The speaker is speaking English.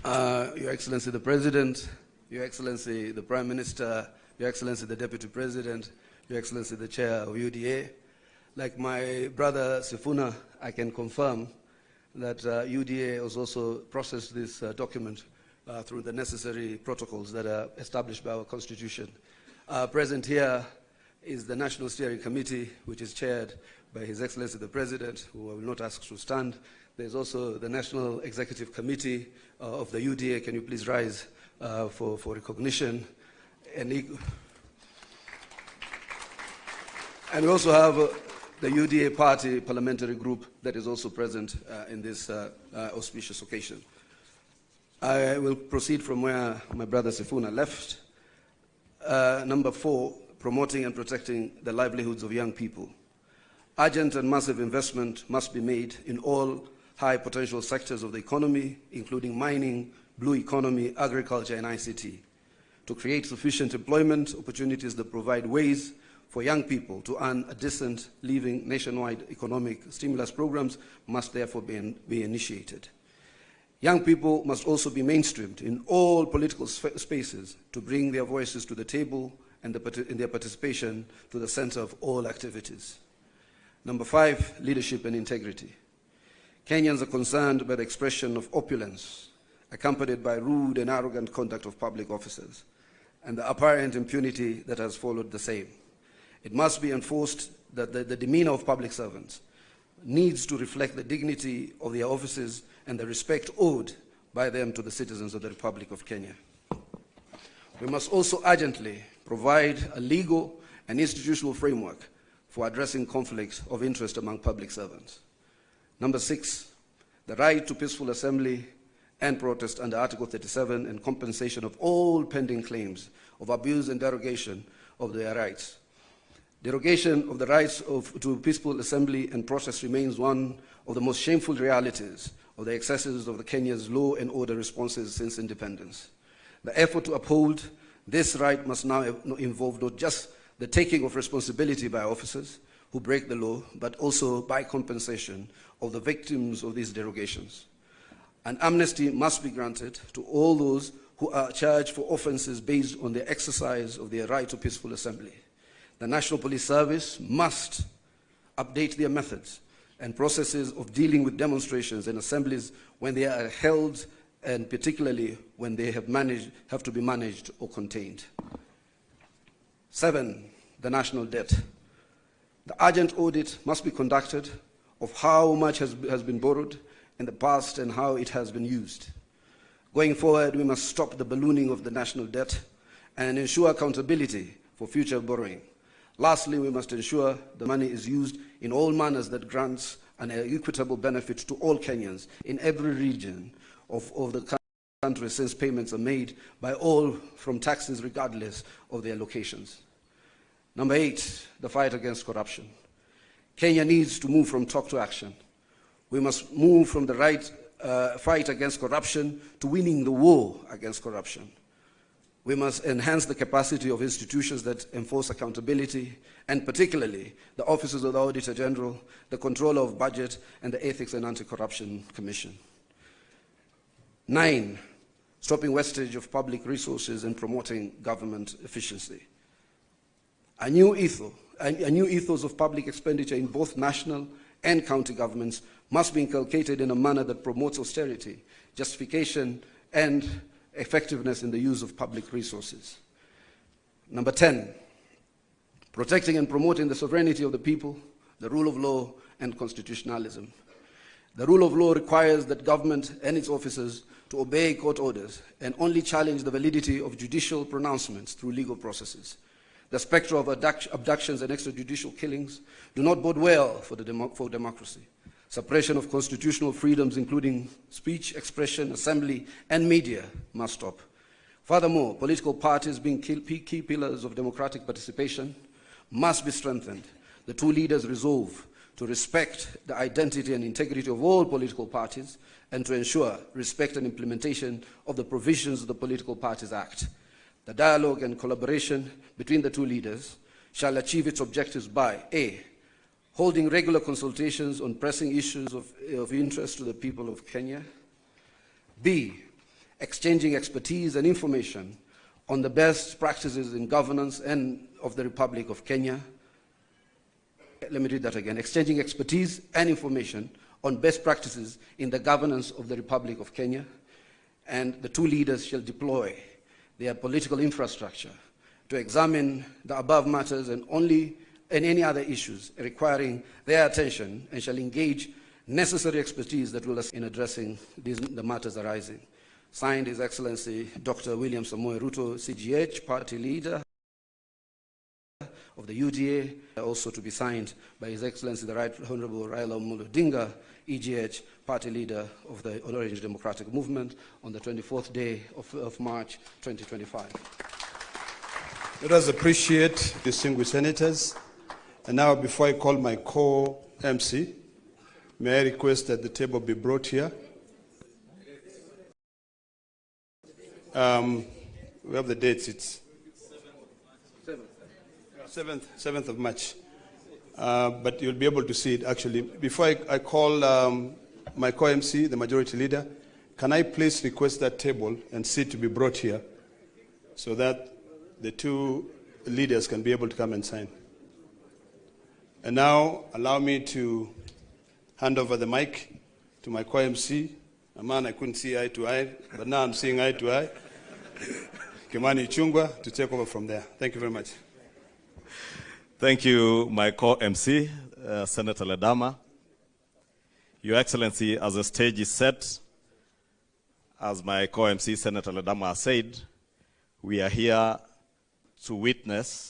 Your Excellency the President, Your Excellency the Prime Minister, Your Excellency the Deputy President, Your Excellency the Chair of UDA. Like my brother Sifuna, I can confirm that UDA has also processed this document through the necessary protocols that are established by our Constitution. Present here is the National Steering Committee, which is chaired by His Excellency the President, who I will not ask to stand. There's also the National Executive Committee of the UDA. Can you please rise for recognition? And we also have the UDA Party Parliamentary Group that is also present in this auspicious occasion. I will proceed from where my brother Sifuna left. Number 4, promoting and protecting the livelihoods of young people. Urgent and massive investment must be made in all high potential sectors of the economy, including mining, blue economy, agriculture, and ICT, to create sufficient employment opportunities that provide ways for young people to earn a decent living. Nationwide economic stimulus programs must therefore be initiated. Young people must also be mainstreamed in all political spaces to bring their voices to the table and their participation to the center of all activities. Number 5, leadership and integrity. Kenyans are concerned by the expression of opulence, accompanied by rude and arrogant conduct of public officers, and the apparent impunity that has followed the same. It must be enforced that the demeanor of public servants needs to reflect the dignity of their offices and the respect owed by them to the citizens of the Republic of Kenya. We must also urgently provide a legal and institutional framework for addressing conflicts of interest among public servants. Number 6, the right to peaceful assembly and protest under Article 37 and compensation of all pending claims of abuse and derogation of their rights. Derogation of the rights to peaceful assembly and protest remains one of the most shameful realities of the excesses of the Kenya's law and order responses since independence. The effort to uphold this right must now involve not just the taking of responsibility by officers who break the law, but also by compensation of the victims of these derogations. An amnesty must be granted to all those who are charged for offenses based on the exercise of their right to peaceful assembly. The National Police Service must update their methods and processes of dealing with demonstrations and assemblies when they are held, and particularly when they have to be managed or contained. 7, the national debt. The urgent audit must be conducted of how much has been borrowed in the past and how it has been used. Going forward, we must stop the ballooning of the national debt and ensure accountability for future borrowing. Lastly, we must ensure the money is used in all manners that grants an equitable benefit to all Kenyans in every region of the country, since payments are made by all from taxes regardless of their locations. Number 8, the fight against corruption. Kenya needs to move from talk to action. We must move from the fight against corruption to winning the war against corruption. We must enhance the capacity of institutions that enforce accountability, and particularly the offices of the Auditor General, the Controller of Budget, and the Ethics and Anti-Corruption Commission. 9, stopping wastage of public resources and promoting government efficiency. A new ethos of public expenditure in both national and county governments must be inculcated in a manner that promotes austerity, justification, and effectiveness in the use of public resources. Number 10, protecting and promoting the sovereignty of the people, the rule of law, and constitutionalism. The rule of law requires that government and its officers to obey court orders and only challenge the validity of judicial pronouncements through legal processes. The spectre of abductions and extrajudicial killings do not bode well for democracy. Suppression of constitutional freedoms, including speech, expression, assembly, and media, must stop. Furthermore, political parties, being key pillars of democratic participation, must be strengthened. The two leaders resolve to respect the identity and integrity of all political parties and to ensure respect and implementation of the provisions of the Political Parties Act. The dialogue and collaboration between the two leaders shall achieve its objectives by A, holding regular consultations on pressing issues of interest to the people of Kenya. B, exchanging expertise and information on the best practices in governance and of the Republic of Kenya. Let me read that again. Exchanging expertise and information on best practices in the governance of the Republic of Kenya. And the two leaders shall deploy their political infrastructure to examine the above matters and any other issues requiring their attention, and shall engage necessary expertise that will assist in addressing the matters arising. Signed, His Excellency Dr. William Samoei Ruto, CGH, Party Leader of the UDA, also to be signed by His Excellency the Right Honorable Raila Odinga, EGH, Party Leader of the Orange Democratic Movement, on the 24th day of March 2025. Let us appreciate distinguished senators. And now, before I call my co-MC, may I request that the table be brought here. We have the dates. It's 7th of March. But you'll be able to see it actually. Before I call my co-MC, the majority leader, can I please request that table and seat to be brought here so that the two leaders can be able to come and sign. And now, allow me to hand over the mic to my co-MC, a man I couldn't see eye to eye, but now I'm seeing eye to eye, Kimani Ichung'wah, to take over from there. Thank you very much. Thank you, my co-MC, Senator Ledama. Your Excellency, as the stage is set, as my co-MC, Senator Ledama, has said, we are here to witness